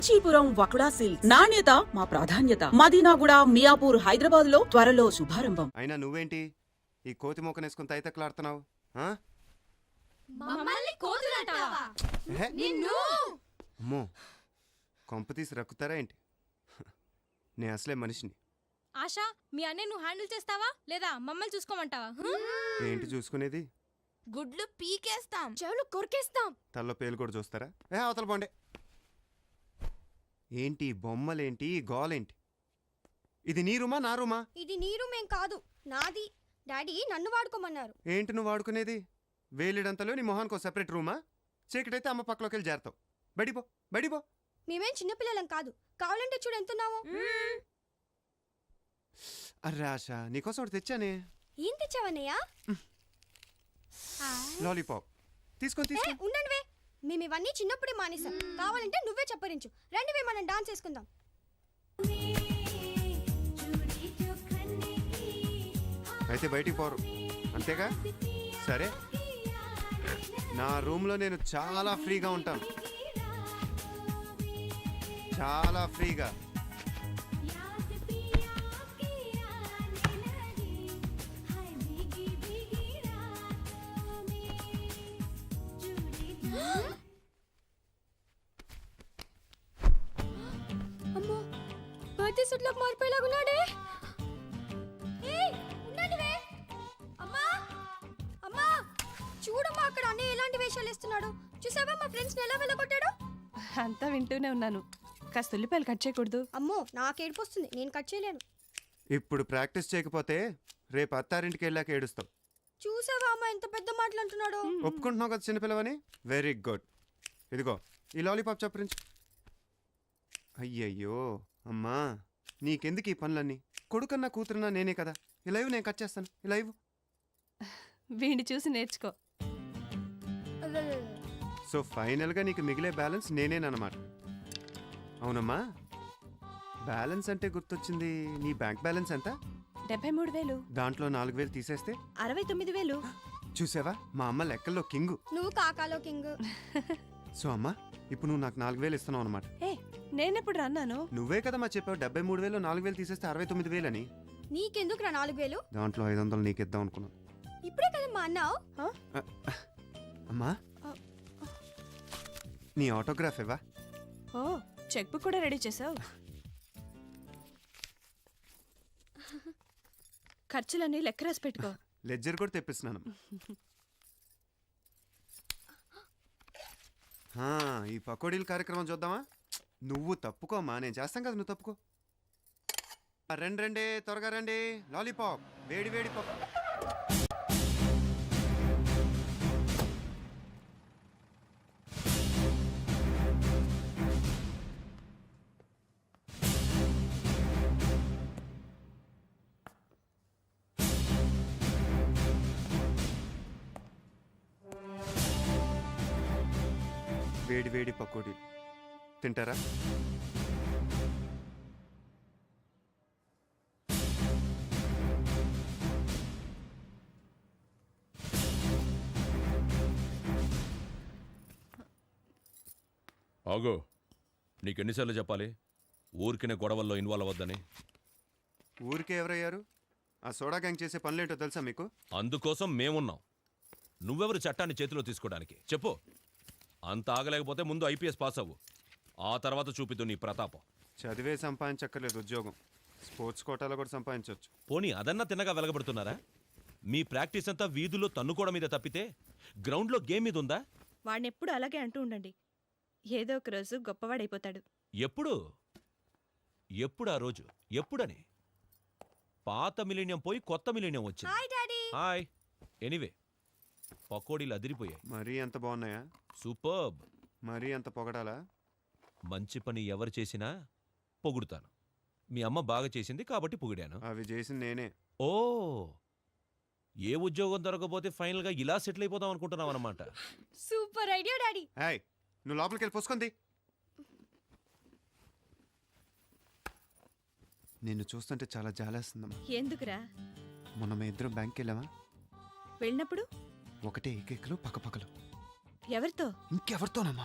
Kanchipuram వకుడా silks నాణ్యత మా ప్రాధాన్యత. మదీనాగూడ, మియాపూర్, హైదరాబాద్ లో త్వరలో శుభారంభం. అయినా నువ్వేంటి ఈ కోతి మొక్కనేసుకుని తైతక్కలాడుతున్నావు? అమ్మో, కొంప తీసి రక్కుతారా ఏంటి? నేను అసలే మనిషిని. ఆశా, మీ అన్నయ్య నువ్వు హ్యాండిల్ చేస్తావా లేదా మమ్మల్ని చూసుకోమంటావా? ఏంటి చూసుకునేది? గుడ్లు పీకేస్తాం, చెవులు కొరికేస్తాం, తల్లో పేలు కూడా చూస్తారా? అవతల పోండే. ఏంటి బొమ్మలేంటి, గోలేంటి? ఇది నీ రూమా నా రూమా? ఇది నీ రూమేం కాదు, నాది. డాడీ నన్ను వాడుకోమన్నారు. ఏంటి నువ్వు వాడుకునేది? వేలిడంతలో నీ మొహానికి ఒక సెపరేట్ రూమా? చీకటైతే అమ్మ పక్కలోకి వెళ్ళి చేరతావు. బడిపో బడిపో. మేమేం చిన్నపిల్లలం కాదు, కావాలంటే చూడు ఎంతున్నావు. అర్రే ఆశా, నీకోసం ఒకటి తెచ్చానే. ఏం తెచ్చావన్నయ్యా? లాలీపాప్ తీసుకొని ఉండండివే, మేము ఇవన్నీ చిన్నప్పుడే మానేసాం. కావాలంటే నువ్వే చెప్పరించు. రండివే, మనం డాన్స్ చేసుకుందాం. అయితే బయటికి పోరు అంతేగా? సరే, నా రూమ్లో నేను చాలా ఫ్రీగా ఉంటాను, చాలా ఫ్రీగా. అమ్మో, బర్త్డే సూట్లోకి మారిపోయేలాగున్నాడే. అమ్మా చూడమ్మా, అక్కడ అన్నయ్య ఎలాంటి వేషాలు ఇస్తున్నాడు. చూసావా మా ఫ్రెండ్స్ ఎలా వెళ్ళగొట్టాడు? అంతా వింటూనే ఉన్నాను. కాస్త ఉల్లిపాయలు కట్ చేయకూడదు? అమ్మో, నాకు ఏడుపు వస్తుంది, నేను కట్ చేయలేను. ఇప్పుడు ప్రాక్టీస్ చేయకపోతే రేపు అత్తారింటికి వెళ్ళాక ఏడుస్తావు. చూసావా అమ్మా ఎంత పెద్ద మాటలు అంటున్నాడు. ఒప్పుకుంటున్నావు కదా చిన్నపిల్లవని? Very good. ఇదిగో ఈ లాలీపాప్ చప్పరించి. అయ్యయ్యో అమ్మా, నీకెందుకు ఈ పనులన్నీ? కొడుకన్నా కూతురున్నా నేనే కదా. ఈ లైవ్ నేను కట్ చేస్తాను. ఈ లైవ్ వీడిని చూసి నేర్చుకో. సో ఫైనల్గా నీకు మిగిలే బ్యాలెన్స్ నేనేనమాట. అవునమ్మా, బ్యాలెన్స్ అంటే గుర్తొచ్చింది. నీ బ్యాంక్ బ్యాలెన్స్ ఎంత? 73,000. దాంట్లో 4,000 తీసేస్తే 69,000. చూసావా, మా అమ్మ లెక్కల్లో కింగు. నువ్వు కాకాలో కింగ్. సో అమ్మా, ఇప్పుడు నువ్వు నాకు 4,000 ఇస్తున్నావు అనమాట. నేనెప్పుడు రన్నాను? నువ్వే కదా మా చెప్పావు 73,000 4,000 తీసేస్తే 69,000 అని. నీకెందుకు రా 4,000? దాంట్లో 500 నీకు ఇద్దాం అనుకున్నాను. ఇప్పుడే కదా మా అన్నావు. అమ్మా, నీ ఆటోగ్రాఫ్ ఇవ్వా? ఓ, చెక్ బుక్ కూడా రెడీ చేసావు. ఖర్చులన్నీ లెక్క రాసి పెట్టుకో. లెడ్జర్ కూడా తెప్పిస్తున్నాను. ఈ పకోడీల కార్యక్రమం చూద్దామా? నువ్వు తప్పుకోమ్మా, నేను చేస్తాం కదా, నువ్వు తప్పుకో. రండి త్వరగా రండి. లాలీపాప్, వేడి వేడి పప్పు. వేడి వేడి పకోడీ తింటారా? ఆగో, నీకెన్నిసార్లు చెప్పాలి ఊరికినే గొడవల్లో ఇన్వాల్వ్ అవ్వద్దని? ఊరికే ఎవరయ్యారు? ఆ సోడా గ్యాంగ్ చేసే పనులేంటో తెలుసా మీకు? అందుకోసం మేమున్నాం. నువ్వెవరు చట్టాన్ని చేతిలో తీసుకోవడానికి? చెప్పు. అంత ఆగలేకపోతే ముందు ఐపీఎస్ పాస్ అవ్వు, ఆ తర్వాత చూపిద్దు నీ ప్రతాపం. చదివే సంపాదించక్కర్లేదు ఉద్యోగం, స్పోర్ట్స్ కోటాలో కూడా సంపాదించవచ్చు. పోనీ అదన్నా తిన్నగా వెలగబడుతున్నారా? మీ ప్రాక్టీస్ అంతా వీధుల్లో తన్నుకోవడం మీద తప్పితే గ్రౌండ్లో గేమ్ మీద ఉందా? వాడిని ఎప్పుడు అలాగే అంటూ ఉండండి, ఏదో ఒక రోజు గొప్పవాడైపోతాడు. ఎప్పుడు ఎప్పుడు ఆ రోజు ఎప్పుడని? పాత మిలీనియం పోయి కొత్త మిలీనియం వచ్చింది. Hi daddy. హాయ్. ఎనీవే, పకోడీలు అదిరిపోయాయి. మరీ అంత బాగున్నాయా? సూపర్బ్. మరీ అంత పొగడాలా? మంచి పని ఎవరు చేసినా పొగుడుతాను. మీ అమ్మ బాగా చేసింది కాబట్టి పొగిడాను. అవి చేసింది నేనే. ఓ, ఏ ఉద్యోగం దొరకపోతే ఫైనల్ గా ఇలా సెటిల్ అయిపోదాం అనుకుంటున్నావు అన్నమాట. Super idea daddy. హాయ్, నువ్వు లోపలికి వెళ్ళి పోసుకుంది. నిన్ను చూస్తుంటే చాలా జాలేస్తుందమ్మా. ఎందుకురా? మొన్న మా ఇద్దరం బ్యాంక్కి వెళ్ళామా? వెళ్ళినప్పుడు ఒకటే ఏకేకలు పక్కపక్కలు. ఎవరితో? ఇంకెవరితోనమ్మా?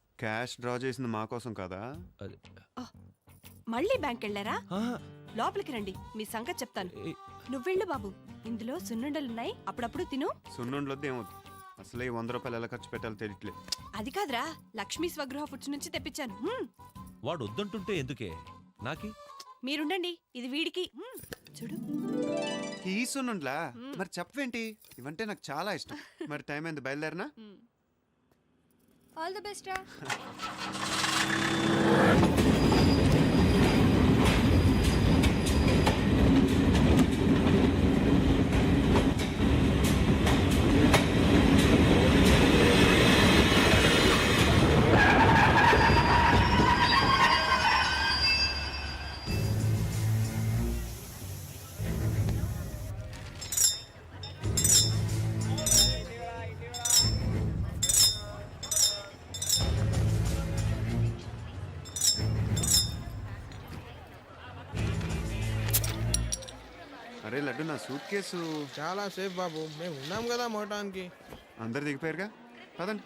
క్యాష్ డ్రా చేసింది మా కోసం కదా. అది మళ్ళీ బ్యాంక్ వెళ్ళారా? ఆ, లోపలికి రండి, మీ సంగతి చెప్తాను. ఏ, నువ్వెళ్ళు బాబు, ఇందులో సున్నుండలున్నాయి, అప్పుడప్పుడు తిను. సున్నుండలొద్దు ఏమొద్దు. అసలే ఈ 100 రూపాయలు ఎలా ఖర్చు పెట్టాలో తెలియట్లేదు. అది కాదురా, లక్ష్మీ స్వగృహ ఫుడ్స్ నుంచి తెప్పించాను. వాడు వద్దంటుంటే ఎందుకే నాకి? మీరుండండి, ఇది వీడికి. చూడు. ఈ సున్నుండ్లా? మరి చెప్పవేంటి? ఇవంటే నాకు చాలా ఇష్టం. మరి టైం అయింది, బయలుదేరినా? ఆల్ ది బెస్ట్ రా. అరే లడ్డు, నా సూట్ కేసు. చాలా సేఫ్ బాబు, మేము ఉన్నాం కదా మోటానికి. అందరు దిగిపోయారుగా, పదండి.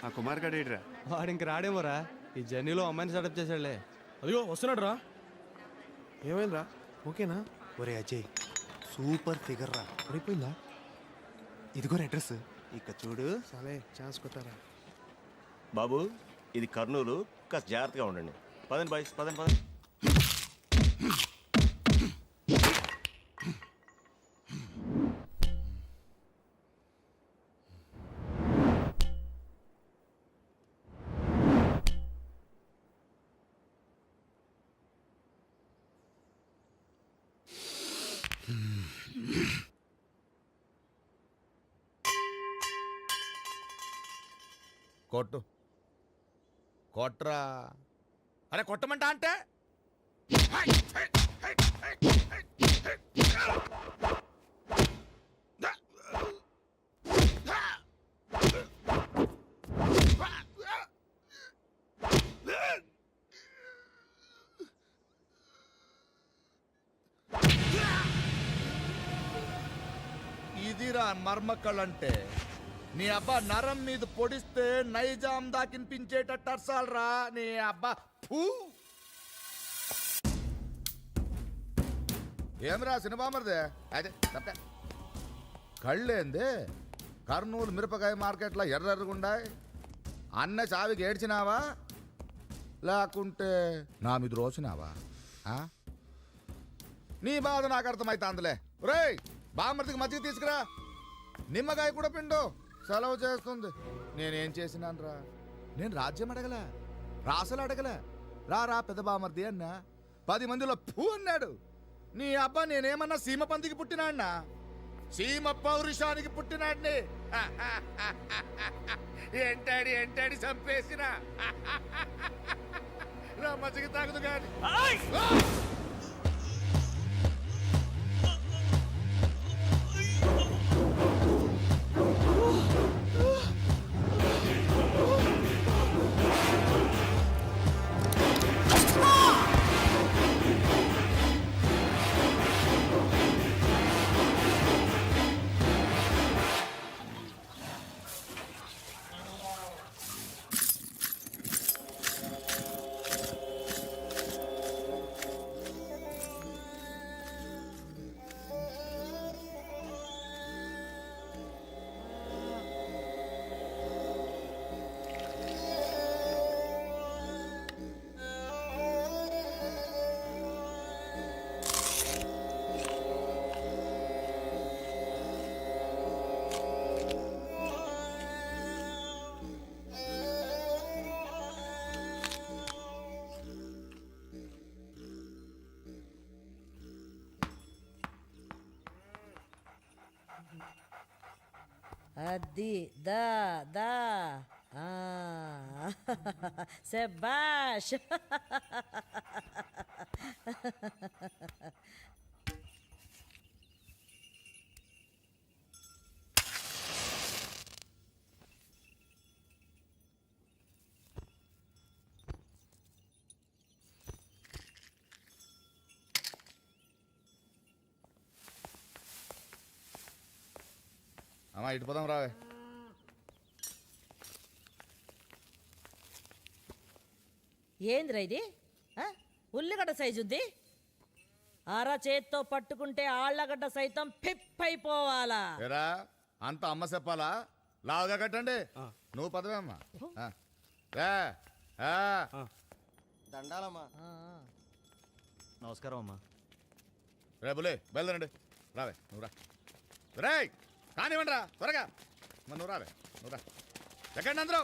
ఆ కుమార్ గడ్ ఏడ్రా? వాడు ఇంక రాడేమోరా, ఈ జర్నీలో అమ్మాయిని సెటప్ చేసాడులే. అదిగో వస్తున్నాడు రా. ఏమైందిరా, ఓకేనా? ఒరే అజయ్, సూపర్ ఫిగర్ రా. పడిపోయిందా? ఇదిగో అడ్రస్, ఇక చూడు. సరే, ఛాన్స్ కొట్టారా. బాబు, ఇది కర్నూలు, కాస్త జాగ్రత్తగా ఉండండి. పదండి బాయ్స్, పదండి పదండి. కొట్టు, కొట్రా. అరే కొట్టమంటా అంటే. ఇదిరా మర్మక్కళ్ళంటే. నీ అబ్బా నరం మీద పొడిస్తే నైజాం దాకినిపించేటట్టు అర్సాలరా నీ అబ్బా. ఫూ. ఏమరా సినిమా మరిదే? అదే తప్ప కళ్ళేంది? కర్నూలు మిరపకాయ మార్కెట్లో ఎర్రెర్రగుండాయి. అన్న చావికి ఏడ్చినావా లేకుంటే నా మీద రోసినావా? నీ బాధ నాకు అర్థమైతే అందులే. రేయ్, బామ్మర్దికి మజ్జిగ తీసుకురా, నిమ్మకాయ కూడా పిండు, సెలవు చేస్తుంది. నేనేం చేసినాను రా? నేను రాజ్యం అడగలే, రాసలు అడగలే. రా పెద్ద బామర్ది అన్నా. 10 మందిలో ఫూ అన్నాడు. నీ అబ్బా నేనేమన్నా సీమ పందికి పుట్టినాడినా? సీమ పౌరుషానికి పుట్టినాడిని. ఎంటాడి చంపేసిన నా మజ్జిగ తాగదు కానీ. అది దా దా శబాష్. అమ్మా ఇటు పోదాం రావే. ఏందిరా ఇది ఆ? ఉల్లిగడ్డ సైజు ఉంది అర చేత్తో పట్టుకుంటే ఆళ్ళగడ్డ సైతం పిప్పైపోవాలా ఎరా అంత అమ్మ చెప్పాలా లావుగా కట్టండి నువ్వు పదవే అమ్మా దండాలమ్మా. నమస్కారం అమ్మా. రేపులే బయలుదేరండి రావే నువ్వు రా రే కానివ్వండి రా త్వరగా మరి నువ్వు రావే నువ్వు రా ఎక్కండి అందరూ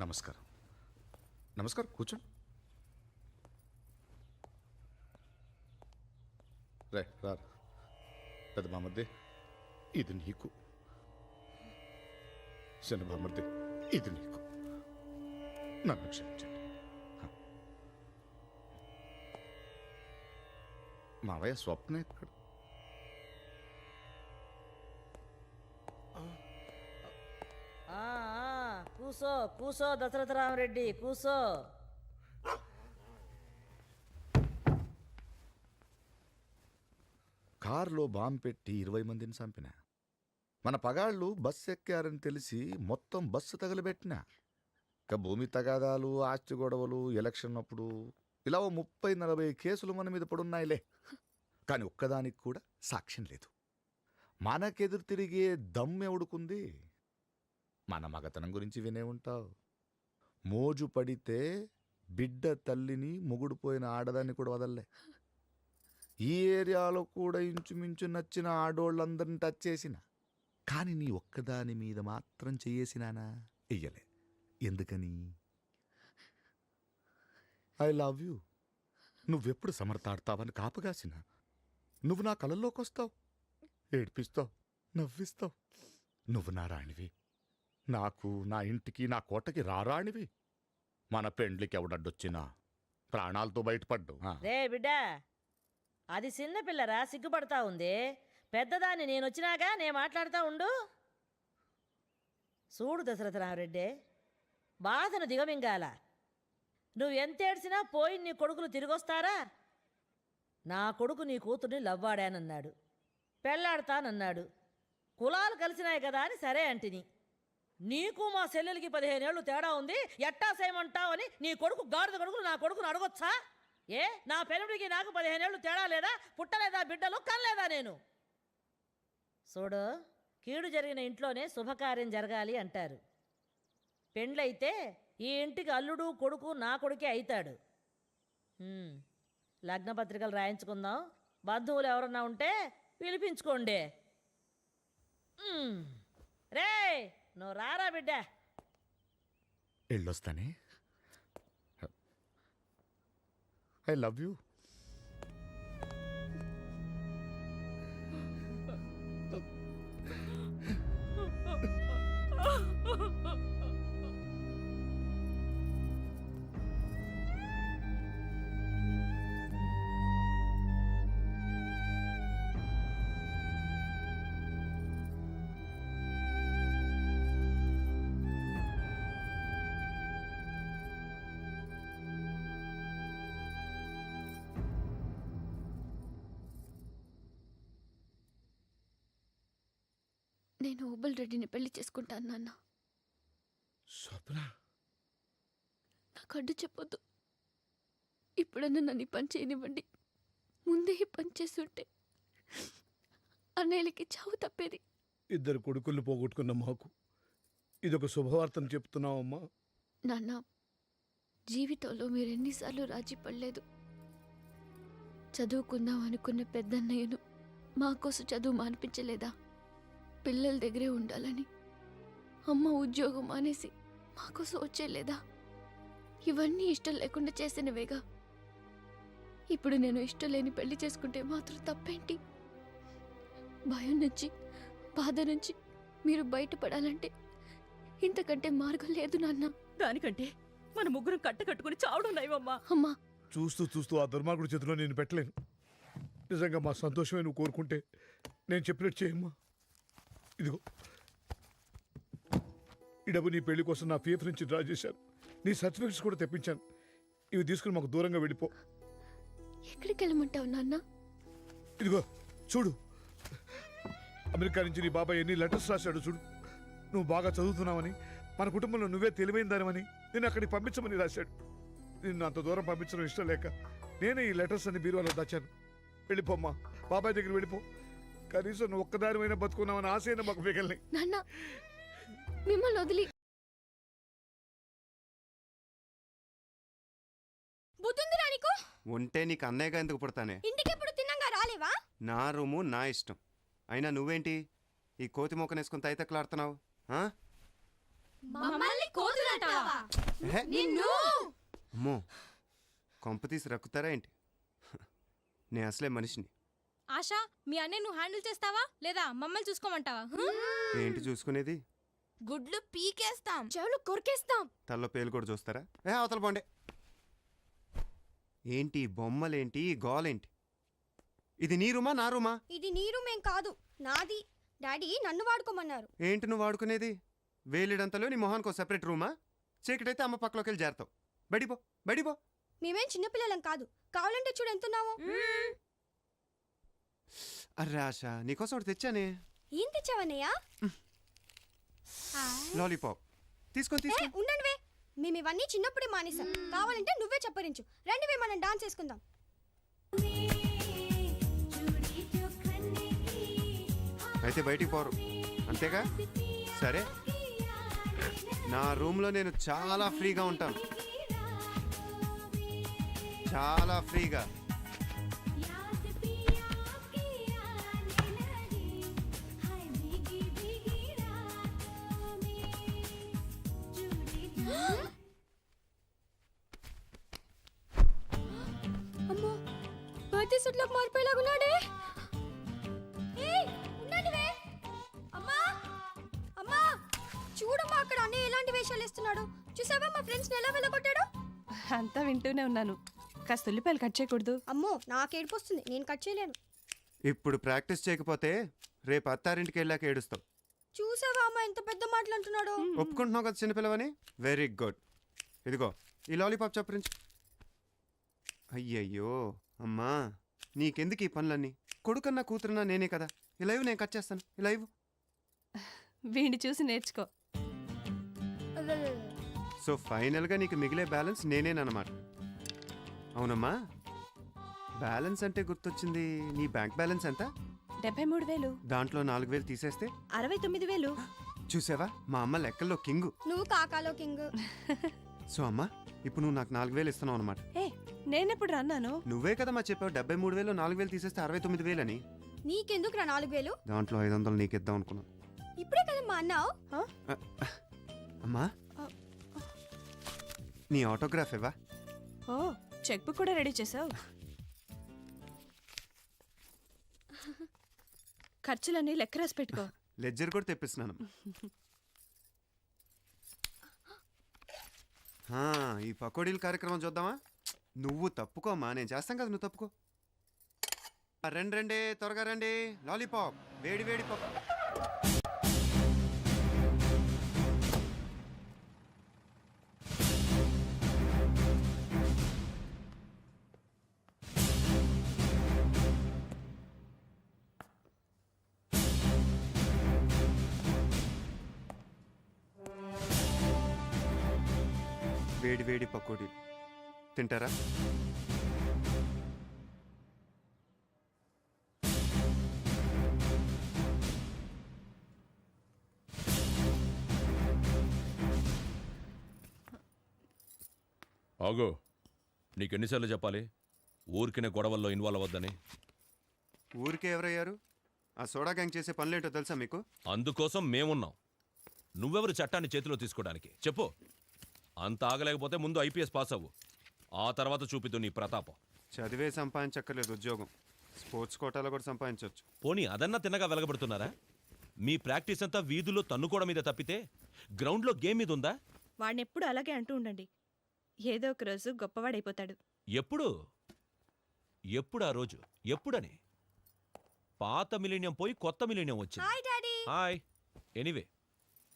నమస్కారం నమస్కారం కూర్చోండి రే రా పెద్ద బామర్ది ఇది నీకు చిన్న బామర్ది ఇది నీకు నన్ను క్షమించండి మావయ్య స్వప్న ఎక్కడ కూసో కూసో దశరథ రామరెడ్డి కూసో కారులో బాంబు పెట్టి 20 మందిని చంపిన మన పగాళ్ళు బస్సు ఎక్కారని తెలిసి మొత్తం బస్సు తగలబెట్టిన ఇక భూమి తగాదాలు ఆస్తి గొడవలు ఎలక్షన్ అప్పుడు ఇలా 30-40 కేసులు మన మీద పడున్నాయిలే కానీ ఒక్కదానికి కూడా సాక్ష్యం లేదు మనకెదురు తిరిగే దమ్మెవుడుకుంది మన మగతనం గురించి వినే ఉంటావు మోజు పడితే బిడ్డ తల్లిని మొగుడుపోయిన ఆడదాన్ని కూడా వదల్లే ఈ ఏరియాలో కూడా ఇంచుమించు నచ్చిన ఆడోళ్ళందరిని టచ్ చేసిన కానీ నీ ఒక్కదాని మీద మాత్రం చెయ్యేసినానా వెయ్యలే ఎందుకని ఐ లవ్ యూ నువ్వెప్పుడు సమర్థాడతావని కాపగాసిన నువ్వు నా కళల్లోకి వస్తావు ఏడ్పిస్తావు నవ్విస్తావు నువ్వు నా రాణివి నాకు నా ఇంటికి నా కోటకి రారాణివి మన పెండ్లికి ఎవడడ్డొచ్చినా ప్రాణాలతో బయటపడ్డు రే బిడ్డా అది చిన్న పిల్లరా సిగ్గుపడతా ఉంది పెద్దదాన్ని నేను వచ్చినాగా నేను మాట్లాడుతూ ఉండు చూడు దశరథ రామరెడ్డి బాధను దిగమింగాల నువ్వు ఎంత ఏడ్చినా పోయి నీ కొడుకులు తిరిగొస్తారా నా కొడుకు నీ కూతుర్ని లవ్వాడానన్నాడు పెళ్ళాడతానన్నాడు కులాలు కలిసినాయి కదా అని సరే అంటిని నీకు మా చెల్లెలకి 15 ఏళ్ళు తేడా ఉంది ఎట్టా చేయమంటావని నీ కొడుకు గాడిద కొడుకులు నా కొడుకును అడగొచ్చా ఏ నా పెళ్ళుడికి నాకు 15 ఏళ్ళు తేడా లేదా పుట్టలేదా బిడ్డలు కనలేదా నేను చూడు కీడు జరిగిన ఇంట్లోనే శుభకార్యం జరగాలి అంటారు పెండ్లైతే ఈ ఇంటికి అల్లుడు కొడుకు నా కొడుకే అవుతాడు లగ్నపత్రికలు రాయించుకుందాం బంధువులు ఎవరన్నా ఉంటే పిలిపించుకోండి రే నువ్వు రారా బిడ్డ వెళ్ళొస్తానే ఐ లవ్ యూ నేను ఓబుల్ రెడ్డిని పెళ్లి చేసుకుంటాను నాన్న స్వప్న నాకు అడ్డు చెప్పొద్దు ఇప్పుడన్నా నన్ను పని చేయనివ్వండి ముందే పని చేస్తుంటే అన్నయ్యలకి చావు తప్పేది 2 కొడుకుల్ని పోగొట్టుకున్న మాకు ఇదొక శుభవార్తను చెప్తున్నావమ్మా నాన్న జీవితంలో మీరు ఎన్నిసార్లు రాజీ పడలేదు చదువుకుందాం అనుకున్న పెద్దన్నయ్యను మా కోసం చదువు మానిపించలేదా పిల్లల దగ్గరే ఉండాలని అమ్మ ఉద్యోగం మానేసి మాకోసం వచ్చేలేదా ఇవన్నీ ఇష్టం లేకుండా చేసినవేగా ఇప్పుడు నేను ఇష్టం లేని పెళ్లి చేసుకుంటే మాత్రం తప్పేంటి భయం నుంచి బాధ నుంచి మీరు బయటపడాలంటే ఇంతకంటే మార్గం లేదు నాన్న దానికంటే మన ముగ్గురం కట్టుకుని చావడం నయమమ్మా అమ్మా చూస్తూ చూస్తూ ఆ దుర్మార్గుడి చేతిలో నేను పెట్టలేను నిజంగా మా సంతోషమే నువ్వు కోరుకుంటే నేను చెప్పినట్టు చేయమ్మా ఇదిగో ఈ డబ్బు నీ పెళ్లి కోసం నా పీఎఫ్ నుంచి డ్రా చేశాను. నీ సర్టిఫికెట్స్ కూడా తెప్పించాను. ఇవి తీసుకుని మాకు దూరంగా వెళ్ళిపో. ఎక్కడికి వెళ్ళమంటావు నాన్న? ఇదిగో చూడు, అమెరికా నుంచి నీ బాబాయ్ ఎన్ని లెటర్స్ రాశాడు చూడు. నువ్వు బాగా చదువుతున్నావని, మన కుటుంబంలో నువ్వే తెలివైన దానివని నేను అక్కడికి పంపించమని రాశాడు. నిన్ను అంత దూరం పంపించడం ఇష్టం లేక నేనే ఈ లెటర్స్ అన్ని బీరువాలో దాచాను. వెళ్ళిపోమ్మా, బాబాయ్ దగ్గర వెళ్ళిపో. కనీసం నువ్వు ఒక్కదానివైనా బతుకున్నావని ఆశ అయినా మాకు మిగల్ని. నాన్న మిమ్మల్ని వదిలి బుద్ధుందిరా నీకు? ఉంటే నీకు అన్నయ్యగా ఎందుకు పుడతానే? ఇంటికెప్పుడు తిన్నాగా రాలేవా? నా రూము నా ఇష్టం. అయినా నువ్వేంటి ఈ కోతి మొక్కనేసుకుని తైతక్కలాడుతున్నావు? మమ్మల్ని కోతులంటావా? నిన్ను అమ్మో, కొంప తీసి రక్కుతారా ఏంటి? నేను అసలే మనిషిని. ఆశ, మీ అన్నయ్య నువ్వు హ్యాండిల్ చేస్తావా లేదా మమ్మల్ని చూసుకోమంటావా? ఏంటి చూసుకునేది? గుడ్లు పీకేస్తాం, చెవులు కొరికేస్తాం. తల్లో పేలు కూడా చూస్తారా? అవతల బాండే. ఏంటి బొమ్మలేంటి, గోలేంటి? ఇది నీ రూమా నా రూమా? ఇది నీ రూమ్ ఏం కాదు, నాది. డాడీ నన్ను వాడుకోమన్నారు. ఏంటి నువ్వు వాడుకునేది? వేలిడంతలో నీ మొహానికి సెపరేట్ రూమా? చీకటైతే అమ్మ పక్కలోకి వెళ్ళి చేరతావు. బడిపో బడిపో. మేమేం చిన్నపిల్లలం కాదు, కావాలంటే చూడు ఎంతున్నావు. అర్రే ఆశ, నీకోసం ఒకటి తెచ్చానే. ఏం తెచ్చావన్నయ్యా? లాలీపాప్ తీసుకొని తీసుకో. ఉండండివే, మేము ఇవన్నీ చిన్నప్పుడే మానేసాం. కావాలంటే నువ్వే చెప్పరించు. రండివే, మనం డాన్స్ చేసుకుందాం. అయితే బయటికి పోరు అంతేగా? సరే, నా రూమ్లో నేను చాలా ఫ్రీగా ఉంటాను, చాలా ఫ్రీగా. అమ్మో, బర్త్డే సూట్లోకి మారిపోయేలాగున్నాడే. అమ్మా అమ్మా, చూడమ్మా అక్కడ అన్నయ్య ఎలాంటి వేషాలు వేస్తున్నాడు. చూసావా మా ఫ్రెండ్స్ని ఎలా వెళ్ళగొట్టాడు? అంతా వింటూనే ఉన్నాను. కాస్త ఉల్లిపాయలు కట్ చేయకూడదు? అమ్మో, నాకు ఏడుపు వస్తుంది, నేను కట్ చేయలేను. ఇప్పుడు ప్రాక్టీస్ చేయకపోతే రేపు అత్తారింటికి వెళ్ళాక ఏడుస్తావు. చూసావా అమ్మ ఎంత పెద్ద మాటలు అంటున్నాడు. ఒప్పుకుంటున్నావు కదా చిన్నపిల్లవని? Very good. ఇదిగో ఈ లాలీపాప్ చప్పరించు. అయ్యయ్యో అమ్మా, నీకెందుకు ఈ పనులన్నీ? కొడుకన్నా కూతురున్నా నేనే కదా. ఈ లైవ్ నేను కట్ చేస్తాను. ఈ లైవ్ వీడిని చూసి నేర్చుకో. సో ఫైనల్గా నీకు మిగిలే బ్యాలెన్స్ నేనేనమాట. అవునమ్మా, బ్యాలెన్స్ అంటే గుర్తొచ్చింది. నీ బ్యాంక్ బ్యాలెన్స్ ఎంత? 73,000. దాంట్లో 4,000 తీసేస్తే 69,000. చూసావా, మా అమ్మ లెక్కల్లో కింగు. నువ్వు కాకాలో కింగ్. సో అమ్మా, ఇప్పుడు నువ్వు నాకు 4,000 ఇస్తున్నావు అనమాట. నేనెప్పుడు రన్నాను? నువ్వే కదా మా చెప్పావు 73,000 4,000 తీసేస్తే 69,000 అని. నీకెందుకురా 4,000? దాంట్లో 500 నీకు ఇద్దాం అనుకున్నాను. ఇప్పుడే కదమ్మా అన్నావు. అమ్మా, నీ ఆటోగ్రాఫ్ ఇవ్వా? ఓ, చెక్ బుక్ కూడా రెడీ చేసావు. ఖర్చులన్నీ లెక్క రాసి పెట్టుకో. లెడ్జర్ కూడా తెప్పిస్తున్నాను. ఈ పకోడీల కార్యక్రమం చూద్దామా? నువ్వు తప్పుకోమ్మా, నేను చేస్తాం కదా, నువ్వు తప్పుకో. రండి త్వరగా రండి. లాలీపాప్, వేడి వేడి పప్పు. వేడి వేడి పకోడీలు తింటారా? ఆగో, నీకెన్నిసార్లు చెప్పాలి ఊరికినే గొడవల్లో ఇన్వాల్వ్ అవ్వద్దని? ఊరికే ఎవరయ్యారు? ఆ సోడా గ్యాంగ్ చేసే పనులేంటో తెలుసా మీకు? అందుకోసం మేమున్నాం. నువ్వెవరు చట్టాన్ని చేతిలో తీసుకోవడానికి? చెప్పు. అంత ఆగలేకపోతే ముందు ఐపీఎస్ పాస్ అవ్వు, ఆ తర్వాత చూపిద్దు నీ ప్రతాపం. చదివే సంపాదించక్కర్లేదు ఉద్యోగం, స్పోర్ట్స్ కోటాలో కూడా సంపాదించవచ్చు. పోనీ అదన్నా తిన్నగా వెలగబడుతున్నారా? మీ ప్రాక్టీస్ అంతా వీధుల్లో తన్నుకోవడం మీద తప్పితే గ్రౌండ్లో గేమ్ మీద ఉందా? వాడిని ఎప్పుడు అలాగే అంటూ ఉండండి, ఏదో ఒక రోజు గొప్పవాడైపోతాడు. ఎప్పుడు ఎప్పుడు ఆ రోజు ఎప్పుడని? పాత మిలీనియం పోయి కొత్త మిలీనియం వచ్చింది. Hi daddy. హాయ్. ఎనీవే,